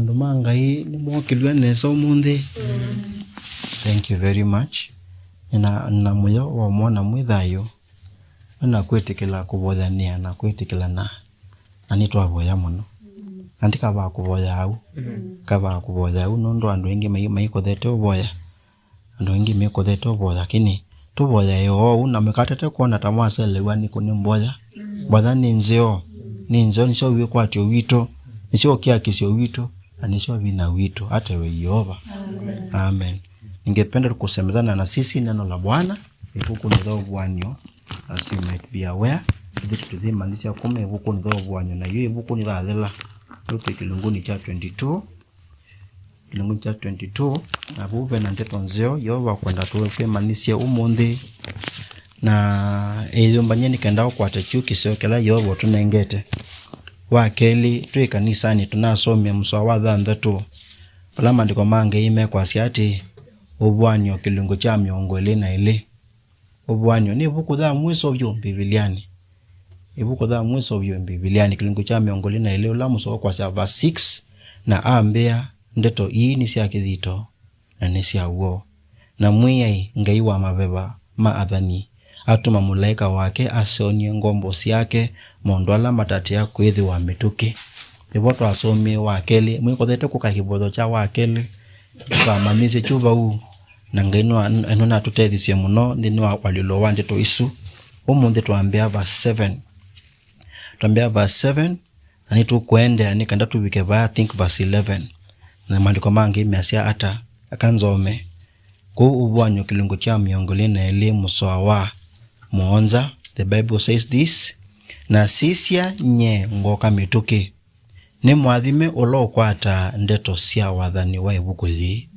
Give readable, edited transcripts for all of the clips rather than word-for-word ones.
Ndumanga hii ni mwokilwe neso mundi. Thank you very much. Na muyo wa mwana mwithayo. Na kwetikila kubothania na kwetikila na nitwa boya muno. Andika ba kuboya au. Kaba kuboya au nondo andu ingi maikothete boya. Andu ingi maikothete boya lakini tuboya yo na mekatete kuona tamwase lewa ni kunimboya. Boya ni Nzau. Ni Nzau ni sio wikwatyo wito. Ni sio kiakisyo wito. Anisho vina wito hata we Yehova. Amen. Ningependa kusemezana na sisi neno la Bwana huku ni Uvuanyo, as you might be aware. Today mandisi ya 10 huku ni Uvuanyo na hiyo huku ni dhathela tupe kilunguni cha 22. Kilunguni cha 22 abuve na nteto Nzau Yehova kwenda tuwe mandisi ya umundi na ezo mbanyeni kenda kwa tachuki sio kila Yehova tunengete. Wakeli tuwe kanisani tunasomea mswa Ntheu. Pala mandiko mange ime kwa siati Uvuanyo kilungu cha miongole na ile. Uvuanyo ni buku dha mwiso vyo Bibiliani. Ibuku dha mwiso vyo Bibiliani kilungu cha miongole na ile ula mswa kwa sia verse 6 na ambea ndeto hii ni sia kithito na ni sia uo. Na mwiyai ngaiwa mabeba maadhani. Atuma mulaika wake asonie ngombo siake mondwala matati ya kwethi wa Mituki. Iboto asomi wakeli mwikothete kukakibotho cha wakeli kama misi chuba u na ngaino anona tutethisia muno ndini wa walilo wande to isu umundi tuambia verse 7. Tuambia verse 7 na nitu kuende ni kanda tubike va think verse 11 na mandiko mangi measia ata akanzome ku Uvuanyo kilungu cha miongole na elimu soawa muonza. The Bible says this, na sisia nye ngoka Mituki ni mwathime ulo kwata ndeto sia wathani wa ibuku thi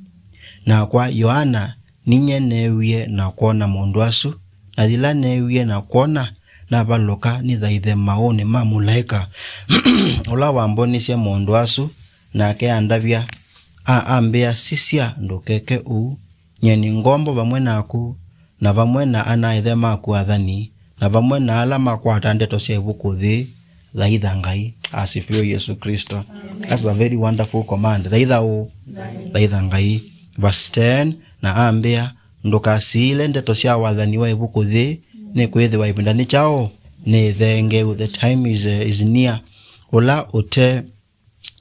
na kwa Yohana ninye newie na kuona mundu asu na thila newie na kuona na baloka ni thaithe maoni ma mulaika ula wambonisye mundu asu na ke andavya ambia sisia ndukeke u nyeni ngombo vamwe naku na vamwe na anaithe maku athani na vamwe na alama kwata ndeto sia ibuku thi thaitha ngai. Asifiwe Yesu Kristo. That's a very wonderful command. Thaitha ngai. Verse 10 na ambia ndukasile ndeto sia wathani wa ibuku thi ni kwithiwa ibindani chao ni thenge. The time is near. Ula ute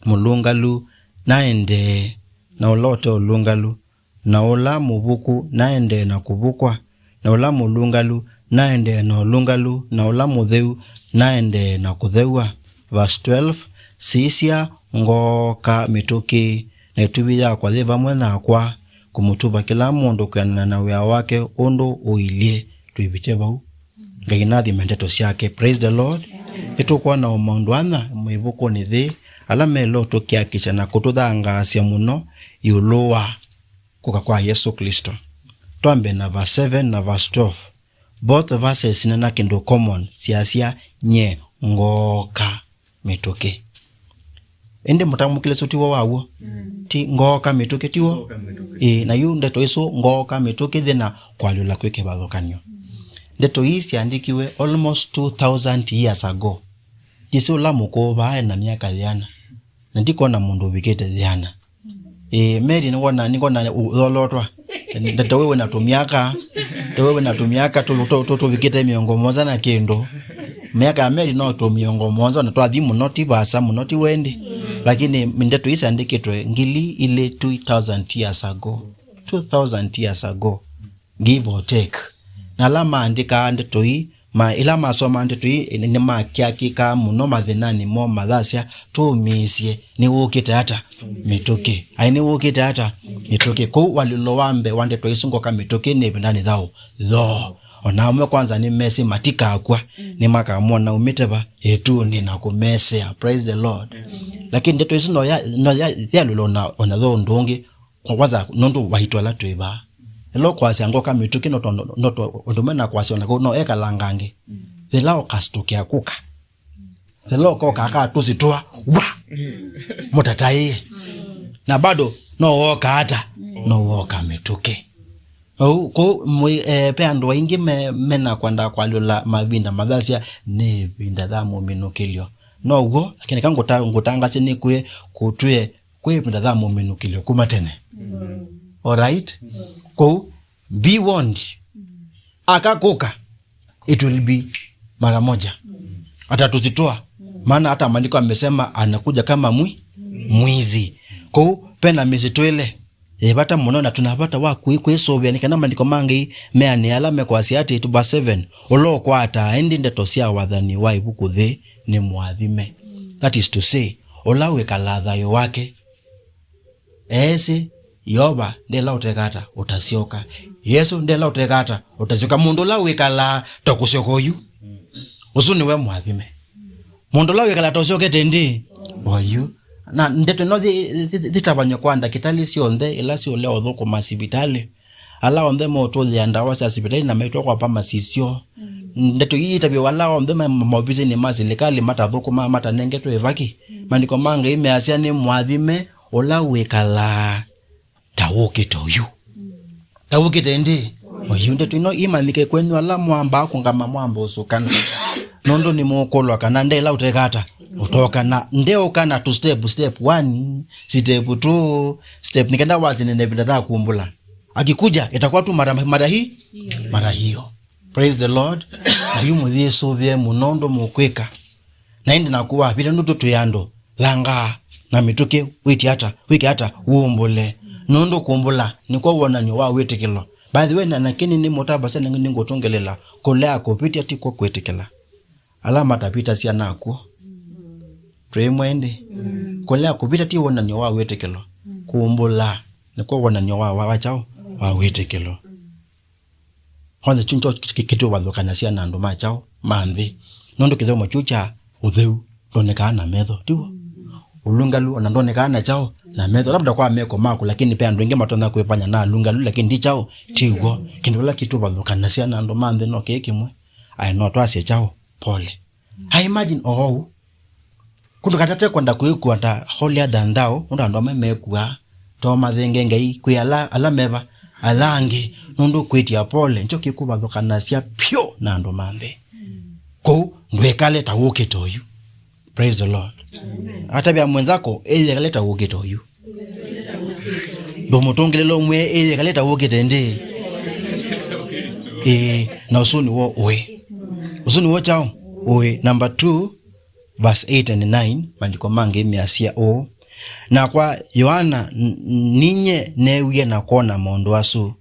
mulungalu naende na ula ute ulungalu na ula mubuku naende na kubukwa na ula mulungalu naende na ulungalu na ula Ntheu naende na kutheua. Verse 12 sisia ngoka Mituki na itubia kwa thiva mwena kwa kumutuba kila mundu kana na wea wake undu uilie tuibiche bau nginathi mendeto siake. Praise the Lord. Itukwa na umundu ana mwibuko ni thi ala melo tukiakisha na kututhanga sia muno yuluwa kuka kwa Yesu Kristo. Twambe na verse 7 na verse 12. Both verses nena kindu common siasia nye ngoka Mituki. Ende mutamukile sutiwa wawo. Ti ngoka Mituki tiwo. Na yu ndeto iso ngoka Mituki thina kwalula kweke bathokanyo. Ndeto isi andikiwe almost 2000 years ago. Tiso la mukoba na miaka yana. Ndiko na mundu bikete yana. Meri ningona udholotwa. Ndeto wewe natumiaka to bikete miongo moza na kendo. Miaka Meri no to miongo moza na twathimu noti basa munoti wendi. Lakini ndeto isi andikitwe ngili ile 2000 years ago. 2000 years ago. Give or take. Na lama andika ndeto hii ilama soma ndeto hii ni makiakika muno mathinani mo mathasia tumisie ni wukite hata Mituki. Aini wukite hata Mituki ku walilo wambe wandeto isungoka Mituki ni bindani thao. Ona umwe kwanza ni mesi matika akwa ni maka muona umiteba yetu ni na kumesea. Praise the Lord. Lakini ndeto isi no ya lulo ona tho ndungi kwanza nondu wahitwala tuiba. Elo kwasi angoka Mituki noto ondomena kwasi ona no eka langange. Thela kastukia kuka. Thela kaka tusitoa wa mutatai. Na bado no woka hata no woka Mituki. Ko pe andu waingi mena kwanda kwalula mabinda mathasia ne binda thamu minukilio. No ugo lakini kangutanga sini kwe kutwe kwe pinda tha muminukile kuma tene. Alright? Ko be warned. Akakoka, it will be mara moja. Atatuzitoa. Maana hata maandiko amesema anakuja kama mwizi. Ko pena misitoele. Bata monona tunapata wa kwesobya nikana maandiko mangi meani alame kwa siati to verse 7. Olo kwata endi ndetosia wathani wa ibuku the ni mwathime. That is to say, olawe kaladha yo wake. Ese yoba ndela utekata utasioka. Yesu ndela utekata utasioka. Mundu lawe kala tokusioko yu. Usuni we mwathime. Mundu lawe kala tokusioke tendi oyu. Na ndeto no thitabanyo kwanda kitali sionthe ila sio leo thoko masibitali ala onthe moto thianda wa sibitali na maitwa kwa pama sisio ndeto hii tabio wala onthe mabizi ni mazilikali mata thoko mata nengeto evaki mandiko manga imeasia ni mwathime ola wekala tawokito yu tawokite ndi oyu ndeto ino imanike kwenyu ala mwamba kungama mwamba usukana nondo ni mokolo kana ndela utekata utoka na ndeo kana to step 1 step 2 step nikenda wazi nene bila dha kuumbula akikuja itakuwa tu mara hiyo. Praise the Lord. Ndiyo mudhiso vye munondo mukweka na indi nakuwa vile ndutu tuyando langa na mituki wiki hata uumbule nondo kuumbula nikuwa wananyo wa wetikilo by the way na nakini ni motaba sana ningo tongelela kolea kopiti ati kwa kwetikila alama tapita sia nakuwa pray mwende kolea kupita ti wona nyo wa wetekelo kuumbula niko wona nyo wa chao wa wetekelo honde chinto kitu badokana sia nando ma chao manthi nondo kitho mochucha Ntheu ndonekana metho tiwo ulungalu ndonekana chao na metho labda kwa meko mako lakini pia ndo inge matona kuifanya na lungalu lakini ndi chao tiwo kindola kitu badokana sia nando manthi no kekimwe ai no twase chao pole. I imagine kundu katate kwenda kuikwanda holier than thou ndo memekua to mathenge ngai kuyala alameva alangi nundu kwitia pole ncho kikuba thokana sia pyo na ndo manthe ko ndwekale tawuke toyu. Praise the Lord. Hata bya mwenzako kale tawuke toyu ndo mutongelelo mwe kale tawuke tende na usuni wo chao number 2 verse 8 and 9 maandiko mange measia na kwa Yohana ninye newie na kuona mondo asu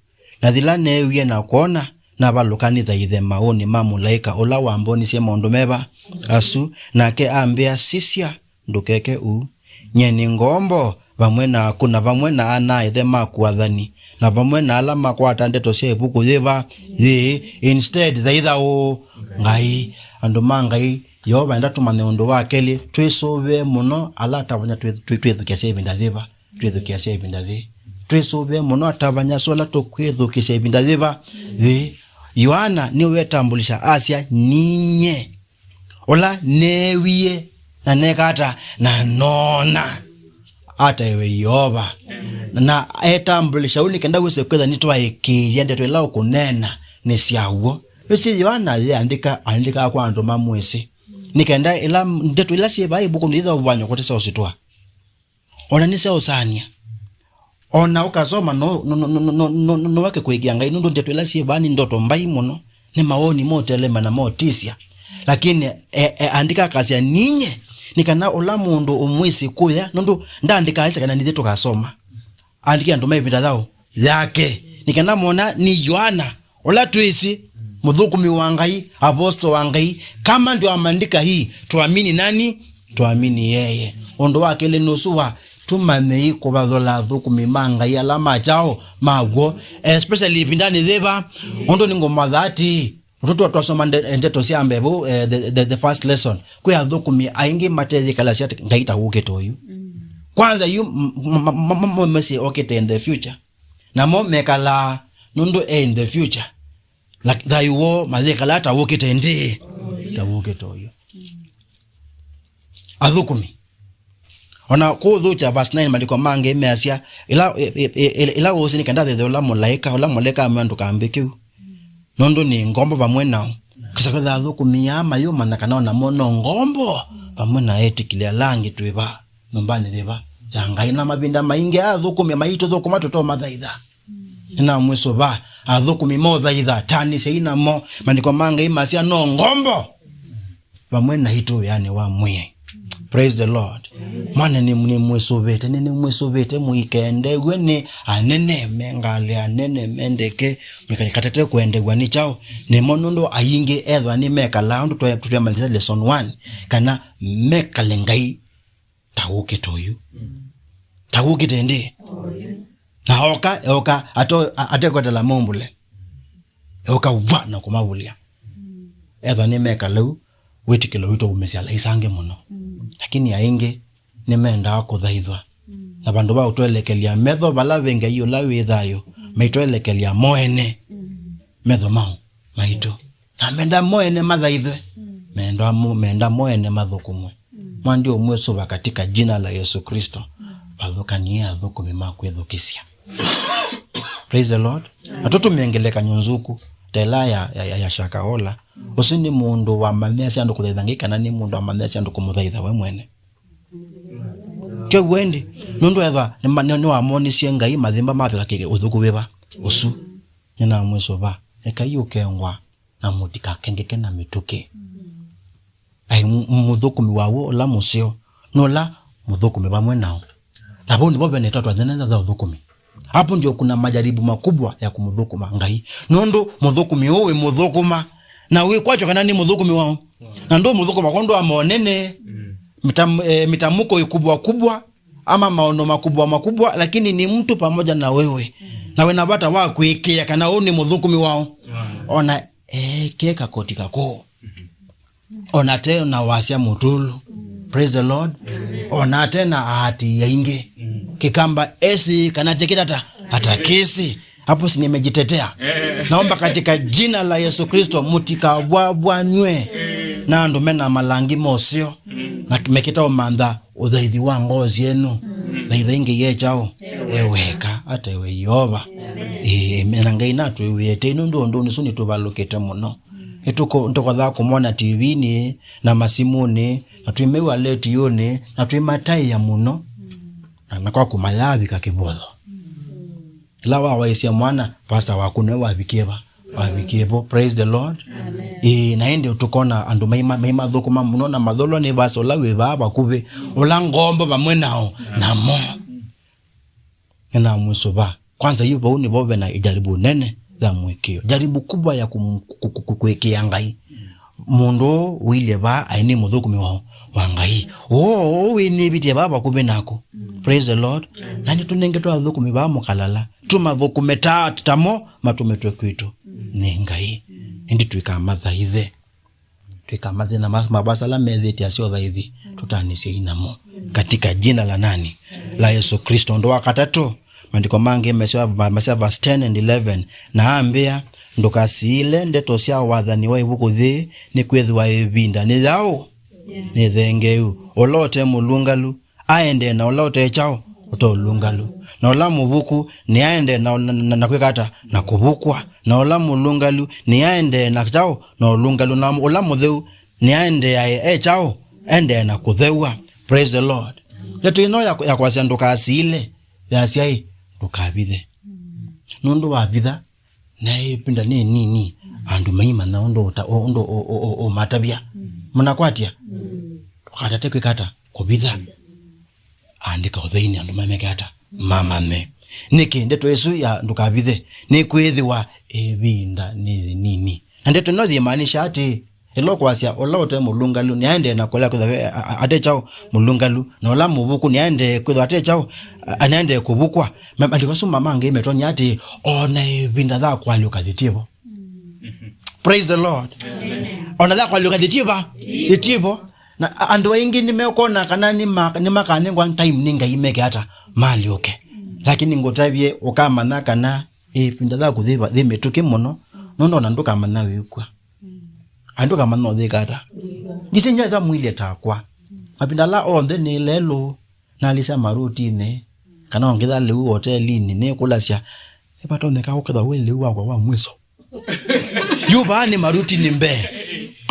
na thila newie na kuona na balukani thaithe maoni mamulaika ola wamboni sia mondo meba asu nake ambia sisia ndukeke nyeni ngombo vamwe na kuna vamwe na ana ithe makuathani na vamwe na alama kwa tandeto sia ibuku thiva instead thaitha ngai andu mangai Yoba nda tumane ondo wakeli twisove muno ala atabanya twithukia sebinda thiva twithukia sebinda thi twisove muno atabanya sola tokwithukia sebinda thiva Yohana ni wetambulisha asia ninye ola newie na nekata na nona ata ewe Yoba na etambulisha unikenda wese kwetha nitwa ikiria ndeto ila kunena ni siawo bisi Yohana andika kwa ndo mamwese nikenda ila ndeto ila sie bai buku nditha Uvuanyo kotesa usitwa ona ni seo sania ona ukasoma no wake kuigia ngai ndo ndeto ila sie bani ndoto mbai muno ni maoni motelema na motisia lakini andika kasia ninye nikana ola mundu umwisi kuya ndo ndandika isa kana ndithe tukasoma andika ndo maipinda thao yake nikana mona ni Yohana ola twisi Muthukumi wa Ngai, aposto wa Ngai, kama ndio amandika hii, tuamini nani? Tuamini yeye. Ondo wake le nusuwa tumane ko bathola Athukumi manga ya lama chao magwo especially pindani theba ondo ni ngoma thati mtoto twasoma ndeto sia mbebo the first lesson kwa Athukumi aingi matethi kala sia Ngai taguke toyu kwanza yu mama okete in the future na mo mekala nundo in the future like that you wo mazeka lata wokete ndi tawoke toyo Athukumi ona ko dhucha verse 9 maliko mange measia ila wosini kanda the ola molaika amandu kambekiu nondo ni ngombo vamwe nao kisa kwa Athukumi ama yo manaka na mono ngombo vamwe na etikile langi tuiva nombani thiva ya ngai na mabinda mainge Athukumi maito thukuma toto mathaitha ina mwiso ba Athukumi mo thaitha tani seina mo maniko manga imasia no ngombo bamwe na hito yani wa mwe. Praise the Lord. Mwana ni mwiso bete muikende gwene anene mengale anene mendeke mikanikatete kuendegwa ni chao ni monundo ayinge edwa ni mekala ndo tuyamaliza lesson 1 kana mekale ngai tawuke toyu tawuke tende na oka atekwa la mombule oka wana kumabulia edwa ni mekala wetikelo wito umesiala isange muno lakini ainge nimenda kuthaithwa na bandu ba utwelekelia metho bala venga iyo lawe thayo maitwelekelia moene metho mao maito na menda moene mathaithwe menda moene mathukumwe mwandi omweso katika jina la Yesu Kristo bathukanie Athukumi makwithukisia. Praise the Lord. Atoto miengeleka nyunzuku tela ya shakaola usini mundu wa mamesi andu kuthaithangika na ni mundu wa mamesi andu kumuthaitha we mwene wendi nundu eva ni wa monisie ngai mathimba mapika kike uthuku beba usu nyina mwiso ba ekayuke Ngua na mutika kengeke na Mituki ai Muthukumi wawo la musio no la Muthukumi bamwe nao labo ndi bobe netatu atheneza za Athukumi. Hapo ndio kuna majaribu makubwa ya kumudhukuma ngai nundu Muthukumi uwe muthukuma na we kwacho kana ni Muthukumi wao na ndo muthukuma kondo amonene mitamuko ikubwa ama maono makubwa lakini ni mtu pamoja na wewe na we nabata wako ikia kana oni Muthukumi wao ona keka kotika ko ona tena wasia mutulu. Praise the Lord. Ona tena ati yainge kikamba esi kana tekita hata kesi hapo si nimejitetea. Naomba katika jina la Yesu Kristo mutika Uvuanywe na ndo mena malangi mosio na mekita omanda uthaithi wa ngozi yenu thaitha inge yechao eweka hata ewe Yehova mena ngai natu ewete ino ndo nisuni tubalukete muno etuko ntokatha kumona TV ni na masimuni na tuimewa leti yone na tuimatai ya muno na kwa kumayavi kakibodho lawa waisia mwana pastor wakune wavikebo. Praise the Lord. Naende utukona andu maima thukuma muno na matholo ni baso lawe baba kuve ulangombo bamwe nao na mo na mwisoba kwanza hiyo bauni bobe na ijaribu nene za mwekeo jaribu kubwa ya kukwekea ngai mundu wile ba aini Muthukumi wa ngai we bitie baba kuve nako. Praise the Lord. Nani tunenge to Athukumi ba mukalala tumathukume tamo matumetwe kwitu ni ngai ndi twikamathaithe na mabasa la metheti asio thaithi tutanisie inamo katika jina la nani la Yesu Kristo. Ndo wakatatu mandiko mange verse 10 and 11 na ambia ndukasiile ndeto cia wathani wa ibukuthi ni kwithwa ibinda ni thau ni thengeu olote mulungalu aende na olote chao utolungalu na ola mubuku ni aende na kwikata na kubukwa na ola mulungalu ni aende na chao na olungalu na ola Ntheu ni aende chao ende na kuthewa. Praise the Lord. Yetu ino ya kwasya ndukasiile ya siai ndukabithe nundu wabitha na ipinda nini andu maima na ondo matabia munakwatia tukata kwikata kubitha andika uthaini andu mamekata mamame niki ndeto Yesu ya ndukabithe ni kwithiwa ebinda ni nini ndeto no thimanisha ati elo kwasia olote mulungalu ni aende na kola kwitha ate chao mulungalu na ola mubuku ni aende kwitha ate chao anaende kubukwa mandiko suma mange imetonya ati ona ebinda za kwali ukadhitivo. Praise the Lord. Ona za kwali ukadhitivo itivo na andu wengi nimekona kana ni makane one time ninga imeke hata mali okay lakini ngotabye ukamana kana ipinda za kuthiva thimetuki muno nondo nanduka mana wikwa anduka manno thikata gisinya za mwili takwa mapinda la onthe ni lelo na lisa marutine kana ongitha leu hotelini ne kulasia epatonde ka ukatha we leu wa mwiso yuba ni marutini mbe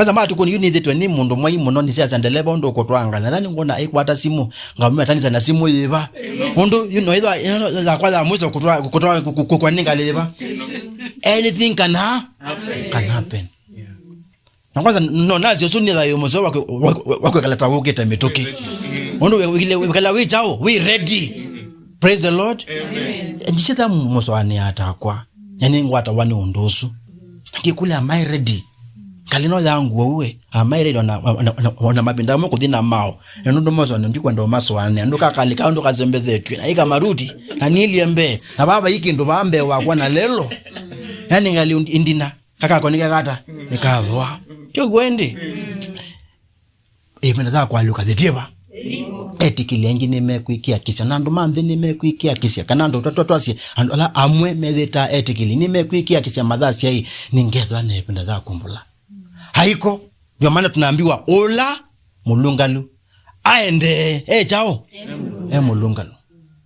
kwanza mara tukuni yuni thitwe ni mundu mwai muno ni cia ndeleva ndo kotwanga nadhani ngona ikwata simu ngamwe ataniza na simu yiva undu either za kwanza mwizo kutwa kukwaninga leva anything can happen. Na kwanza no nazi usuni za yomozo wako kalata woketa Mituki undu wikala we chao we ready. Praise the Lord. Amen. Njita muswani atakwa yani ngwata wani undosu kikule am I ready kalino yangu wewe am I ready ona mabinda mo kuthina mao ndo mozo ndikwa ndo maswani ndo kakalika ndo kazembethe na ika maruti na niliembe na baba hiki ndo bambe wakwa na lelo yani ngali indina kaka konika kata nikavwa cyo gwende ipenda kwa luka thetiba etikile ngine mekwikia kisha nando manthe ni mekwikia kisha kanando twatwasi andola amwe metheta etikile ni mekwikia kisha madhasi hii ningethwa nependa za kumbula haiko ndio maana tunaambiwa ola mulungalu aende chao mulungalu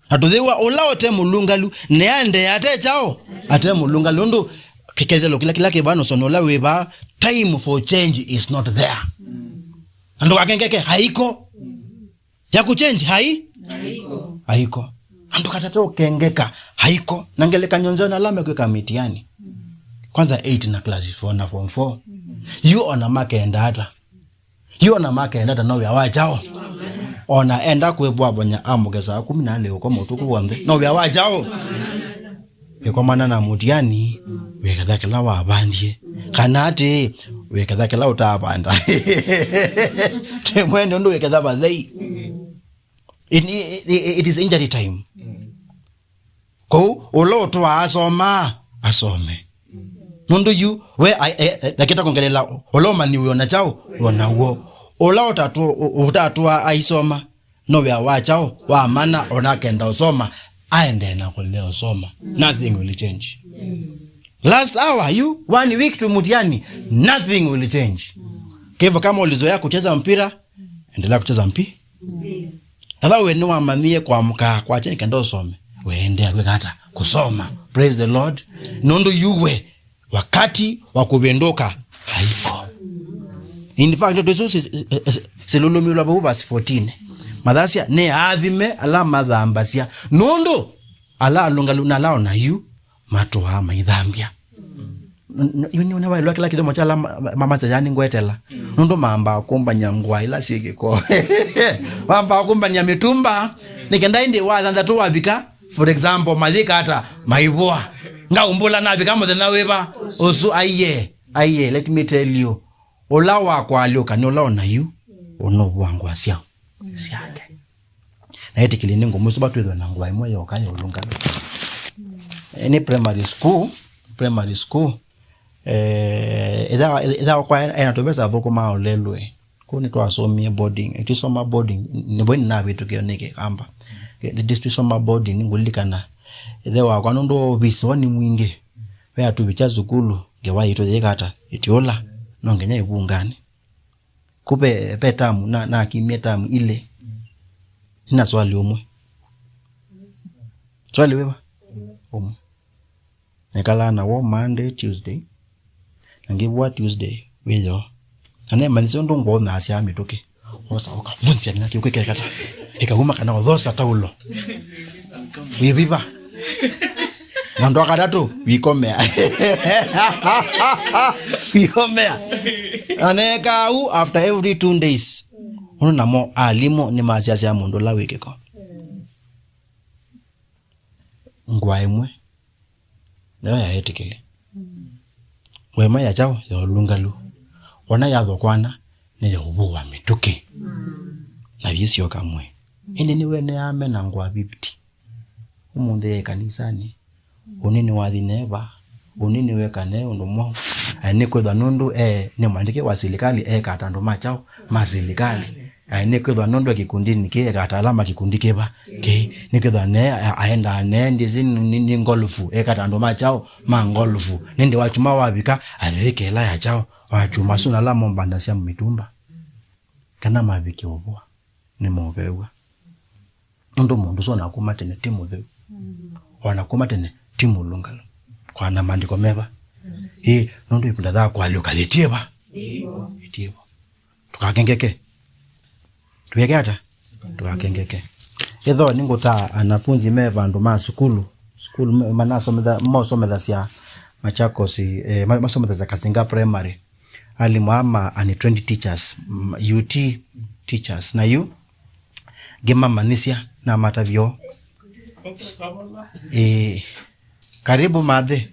atudhiwa ola ote mulungalu ne ande ate chao ate mulungalu ndo kikezelo kila kibano sonola weba time for change is not there ando akengeke haiko ya kuchange haiko ando katato kengeka haiko nangeleka nyonzeo na lame kwa mitiani kwanza 8 na class 4 na form 4 you ona makenda hata you ona makenda no ya wachao ona enda kwebwa bonya amugeza 14 kwa mutuku wambe no ya wachao kwa maana na mutiani wekadhakela wa abandie kanate wekadhakela utabanda temwende ndo wekadhaba they it is injury time ko oloto asome nundu yu we nakita kongelela oloma ni uona chao uona uo ola utatua aisoma no we awachao wa mana onakenda osoma aende na kuleo soma nothing will change. Last hour you 1 week to mutiani nothing will change. Kwa kama ulizoea kucheza mpira endelea kucheza mpira. Nadha we ni wamanie kwa mka kwa cheni kenda usome weendea kwekata kusoma. Praise the Lord. Nondo yuwe wakati wakubendoka haiko. In fact Jesus silulumilwa verse 14 madhasia ne adhime ala madhambasia nondo ala alungaluna lao na yu matoa maidhambia yuni unawa ilwa kila kidomo chala mama sajani ngwetela nondo mamba kumba nyangwa ila sikiko mamba kumba nyamitumba nikenda indi wa tu wabika for example madhika hata maibwa nga umbula nabika mo na weba osu aye let me tell you olawa kwa alioka no lao na yu ono bwangu asia siake na etikili ningo musuba twedwa na Ngua imwe yokanya ulunga any primary school eda kwa ena tobesa voko ma olelwe kuni to asomie boarding etisoma boarding nibweni na vitu kioneke kamba district soma boarding ngulikana eda wa kwa ndo visoni mwingi wea tu bichazukulu ngewa ito yekata itiola nongenya ibungani kupe petamu na kimie tamu ile ina swali umwe swali wewa umwe nekala na wo Monday Tuesday ngibwa Tuesday weyo ane manzi ndo ngo na asia Mituki osa oka vunzi na kiukeke kata ikaguma kana odhosa taulo wibiba ndo akadatu wikomea aneka u after every 2 days uno namo alimo ni maziazi ya mundu la wikeko Ngua imwe leo ya etikile wema ya chao ya olungalu ona ya dhokwana ni ya uvuwa Mituki na visio kamwe indi niwe ne ame na Ngua bibiti umunde kanisani unini wadhineva unini wekane undumo niko dhanundu ni mwandike wa serikali katando machao maserikali niko dhanundu kikundini ke katalama kikundike ba ke niko dhane aenda ndizi ni ngolfu katando machao mangolfu nende wachuma wabika avekela ya chao wachuma suna la mombanda sia mitumba kana mabiki obwa ni mobewa ndo mundu sona kumatene Ntheu wana kumatene timu lungalo kwa na mandiko meba nondo ipunda dha kwa lyo kaletieba tutivo tukakengeke tuwekata tukakengeke etho ninguta anafunzi me vandu ma skulu manasomeza cia Machakos masomeza za Kasinga primary ali mama ani 20 teachers UT teachers na you gema manisia na matavyo karibu madhe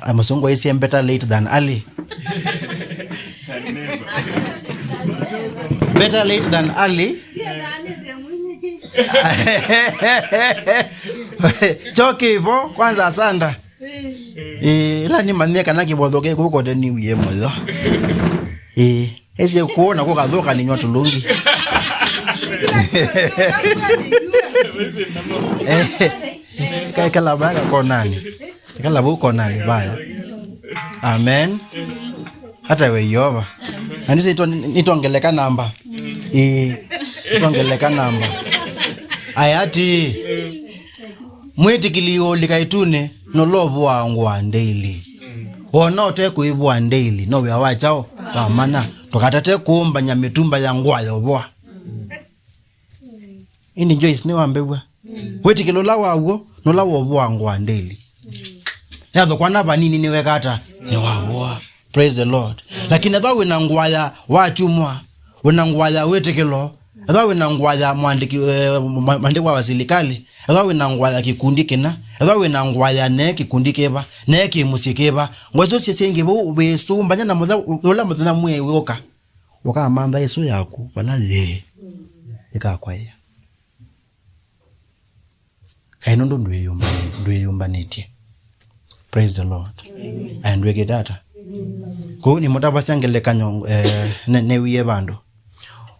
amasongo isi better late than early. Better late than early. Choki bo kwanza asanda. Ila ni manyeka na kibodhoke kuko deni wiye moyo. Ese kuona kwa kadhoka ni nyoto lungi. Kala baga konani. Kala buko nani baya. Amen. Hata we Yehova. Na nitongeleka namba. Nitongeleka namba. Ayati mwitikilio likaitune no lovu wa Ngua daily. Ona ote kuibwa daily no we awachao ba mana tokatate kuomba nyamitumba ya Ngua yobwa. Ini Joyce ni wambebwa. Mwitikilio la wawo no la wovu wa Ngua daily. Yadho kwa naba nini niwe kata ni wawo. Praise the Lord. Lakini adha wina Ngua ya wachumwa, wina Ngua ya wetikilo, adha wina Ngua ya mwandikwa wa serikali, adha wina Ngua ya kikundi kina, adha wina Ngua ya ne kikundi keba, ne kimusikeba. Ngwazo sisenge bo bestu mbanya na mudha ola mudha mwe woka. Woka amanda Yesu yaku wala le. Ika kwaya. Kainondo ndwe yumba niti. Praise the Lord. Amen. And we get that. Ko ni mutabasangele kanyo ne wiye bando.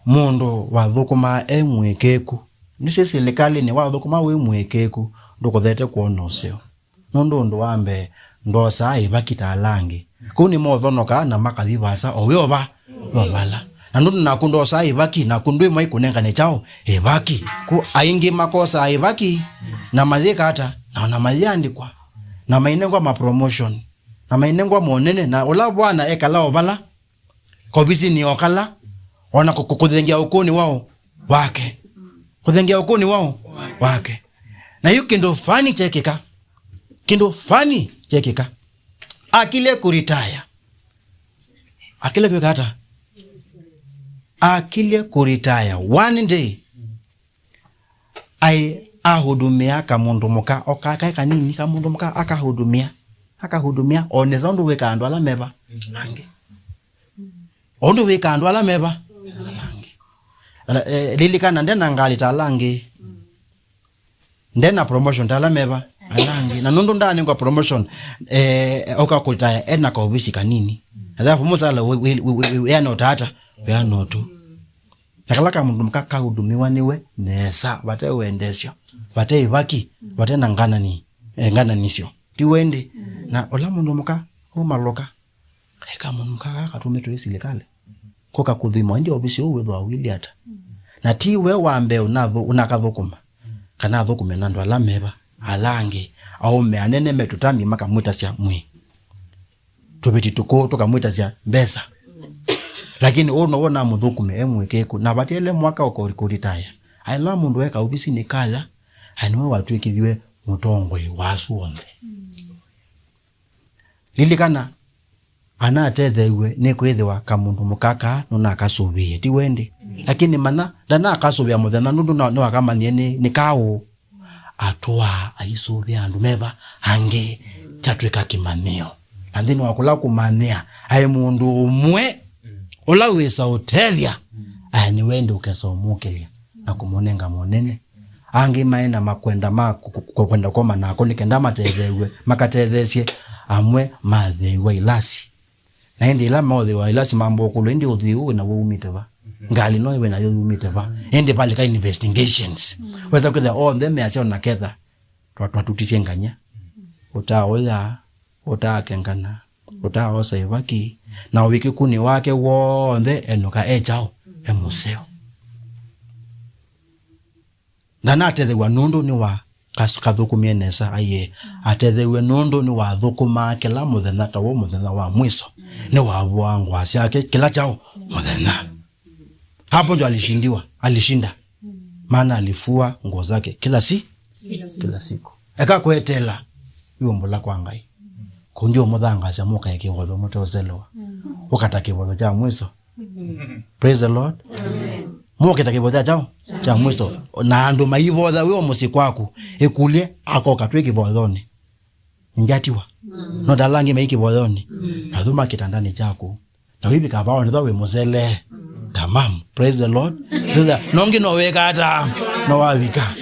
Mundu wathukuma emwekeku. Nise serikali ni wathukuma we mwekeku ndukothete kuona ucio. Nundu wambe ndosa ibakita alangi. Ko ni mothonoka na makathi basa oyoba wabala. Na nundu nakundosa ibaki na kundwe mai kunengane chao ibaki. Ko aingi makosa ibaki na mazika hata na mayandikwa. Na mainengwa ma promotion na mainengwa monene na ola bwana ekala obala kobisi ni okala ona kukuthengia ukoni wao wake kuthengia ukoni wao wake na hiyo kindo fani chekeka akile kuritaya akile kwekata akile kuritaya one day ahudumia kamundu muka okaka kanini kamundu muka akahudumia oneza ndo weka ando ala meba nange ondo weka ando ala meba nange lilikana ndena ngali talange ndena promotion tala meba alange na nondo ndani kwa promotion okakulitaya ena ka obisi kanini alafu musala we not hata we not Nakalaka mundu mkaka hudumiwa niwe nesa bate uendesyo bate ibaki bate nangana nisyo tiwende na ola mundu mka umaloka kaika mundu mkaka katumeto isilikale koka kuthimo ndi obisi uwe thwa wili ata na tiwe wambe unakathukuma kana thukume nandu ala meba alange au me anene metutami maka mwita cia mwi tubiti tuko tukamwita cia mbesa. Lakini ona muthukume emwekeku na batele mwaka ukoritaya aila mundu weka ubisi nikaya anwe watwikithiwe mutongwe wasu onthe lilikana anatethewe nikwithiwa kamundu mukaka nuna akasubie ti wende lakini mana ndana akasubia muthenya nundu no akamanie ni kawo atwa aisubia andu meba hange tatwika kimanio and then wakula kumania ai mundu umwe ola wesa utethia ani wende ukesomukelia na kumonenga monene angi maena makwenda kwenda koma nako nikenda matethewe makatethesie amwe mathewe ilasi na ndi ila mothe wa ilasi mambo kulo ndi uthiu na wumiteva ngali no we na yumiteva ndi pale ka investigations wesa kwenda on them ya na ketha twatutisie nganya utaoya utakengana utaosa ibaki na wiki kuni wake wonde enoka echao emuseo na natethewa nundu ni wa kathukumie nesa aye atethewe nundu ni wathukuma kila muthenya tawo muthenya wa mwiso ni wabua ngwa ciake kila chao muthenya. Hapo ndio alishinda maana alifua nguo zake kila siku eka kwetela yumbula kwa Ngai kundio muthanga cia muka ikibotho mutozelewa ukatake botho cha mwiso. Praise the Lord. Amen. Muke takibotha chao cha mwiso na andu maibotha wiwo musikwaku ekulie akoka twiki bothoni njatiwa no dalangi maiki bothoni na thuma kitandani chako na wibi kabao nitho we muzele tamam. Praise the Lord. Nongi no weka ata no wabika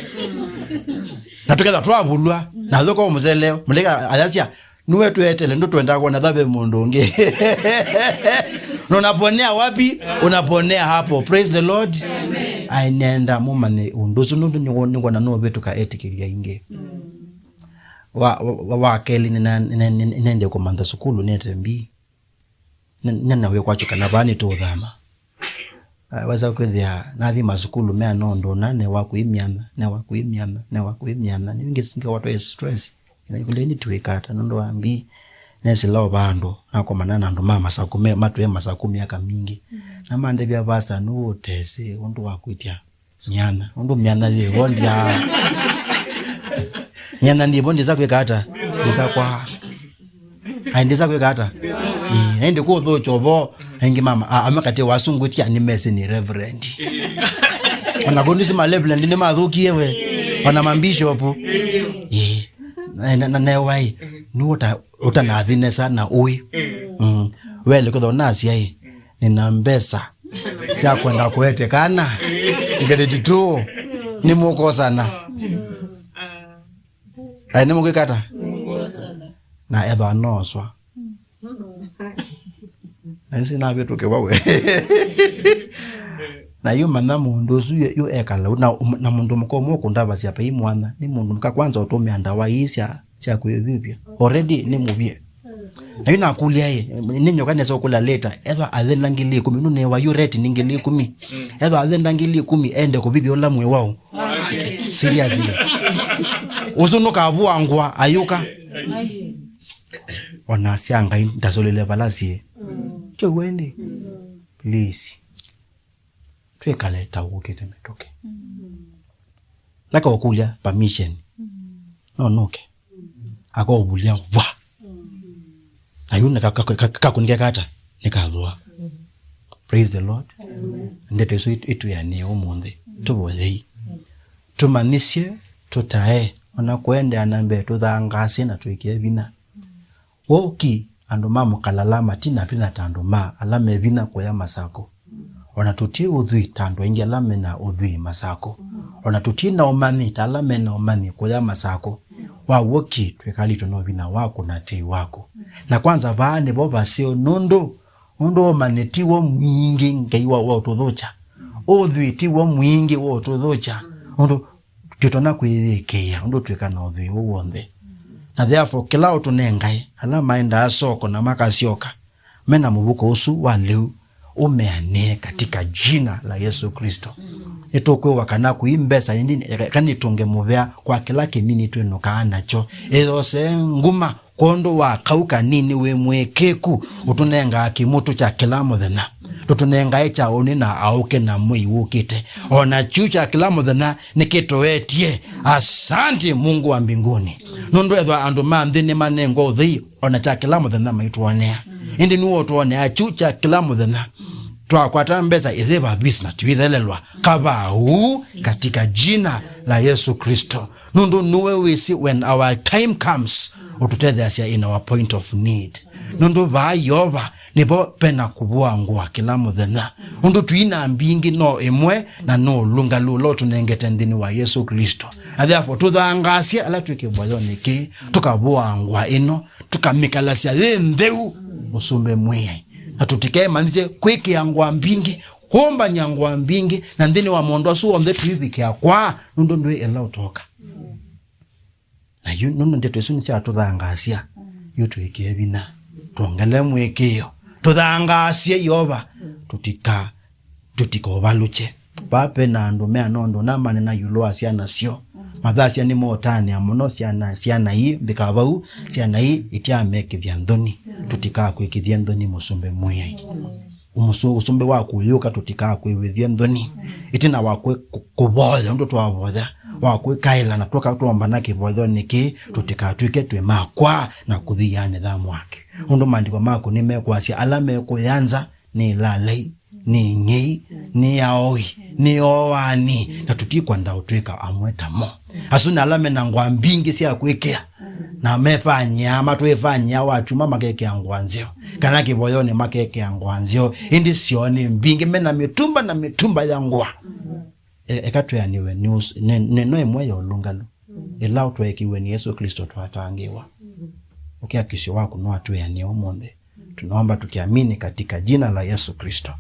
na tukeza twabulwa na thoko muzele muleka ayasia nuwe tuetele ndo twenda kwa nathabe mundonge no naponea wapi unaponea hapo. Praise the Lord. Amen. Ainenda mumane unduzu nundu ngona no betu ka etikilia inge wa keli nende ko manda sukulu netembi nana we kwacho kana bani to dhama waza kwethia nathi masukulu me anondo nane wakuimiana ninge singa watu stress kuleni tuikata nondo ambi nesi lao bando nakomanana ndo mama sakume matu masakumi aka mingi na mande bya basta no tese undu wakwitia nyana undu myana le bondia nyana ndi bondi za kwekata ndisa kwa aindisa kwekata ende ko tho chobo engi mama amakate wasungutia ni mesi ni reverend anagondisi malevel ndi madhuki yewe wana mambisho hapo na wai nuota utanathine sana ui wele kutho nasi ai nina mbesa sia kwenda kuete kana ngedeti tu ni muko sana ai ni muko kata na eba anoswa nasi na betu ke wawe na yu mana mundu su yu ekala na mundu mko kundaba sia pe imwana ni mundu mka kwanza utome andawa isia sia kwebibia already ni mubie na yu nakulia ye ninyo kanesa okula later eva athenda ngili 10 nune wa yu rate ngili 10 eva athenda ngili 10 ende ko bibi ola mwe wao seriously usunuka avua ngwa ayuka ona sianga ndazolele balasi cho wende please twekaleta ukete metoke laka okulia permission noke ako obulia wa ayuna kakunike kata nikathwa. Praise the Lord. Ndete so itu ya ne omunde tubodhei tumanisye tutae ona kwende anambe tuthangase na twikie bina Okie andu mama kalalama tina pina tanduma alame bina kwa masako ona tuti udhui tando ingia lame na udhui masako ona tuti na omani talame na omani kwa masako wa Okie twekali tonovina wako na tei wako na kwanza vaane boba sio nondo omanetiwo mwingi ngeiwa wa utodhocha udhui tiwo mwingi wa utodhocha ondo tutona kuirekea ondo twekana udhui uwonde na therefore kila utunengai alama enda asoko na makasioka mena mubuko usu wa leo umeane katika jina la Yesu Kristo etokwe wakana kuimbesa ndini kanitunge muvea kwa kila kinini twenoka nacho edose nguma kondo wa kauka nini we mwekeku utunenga kimutu cha kila muthenya tutunenga echa oni na auke na mwi wukite ona chucha kila muthenya nikitoetie asante Mungu wa mbinguni nondo edwa andu manthini manengo thii ona cha kila muthenya maituonea indi nuo tuone achucha kila muthenya twakwata mbesa itheba business tuithelelwa kabau katika jina la Yesu Kristo nondo nuwe wisi when our time comes ututetheasia in our point of need nondo vayova nibo pena kubua Ngua kila muthenya nondo tuina mbingi no emwe na no lunga lulo tunengete ndini wa Yesu Kristo and therefore tuthangasia ala twikibwayoniki tukabua Ngua ino tukamikalasia Ntheu musumbe mwe na tutike manze kwiki ya Ngua mbingi homba nyangwa mbingi na ndini wa mondo su omde tuibikia kwa nondo ndwe ela utoka na yu nondo ndeto esu nisi atuthangasia yu tuikie bina tuongele mwekeo tuthangasie yoba tutiko baluche pape na andu mea nondo na mane na yulo asia nasio Madhasia ni motani amuno siana hii bikabau siana hii itiameke byandoni tutika kwikithia ndoni musumbe muye usumbe wako yuka tutika kwithia ndoni itina wakwe kuboya ndo twabotha wakwe kaila na toka tuomba na kibotho niki tutika twike twe makwa na kuthiane thamu wake ndo mandiko mako nimekwasia alame kuyanza ni lalei ni ngei ni yaoi ni owani na tutikwa ndao tweka amweta mo asuna alame na ngwa mbingi sia kwekea na mefanya ama twefanya wachuma makeke angwanzio kana kiboyoni makeke angwanzio indi sioni mbingi mena mitumba ya ngwa ekatu ya niwe news neno emwe yo lungalo elao twekiwe ni Yesu Kristo twatangiwa ukiakisho wako no atu ya ni omonde tunaomba tukiamini katika jina la Yesu Kristo.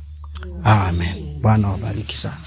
Amen. Bwana wabariki sana.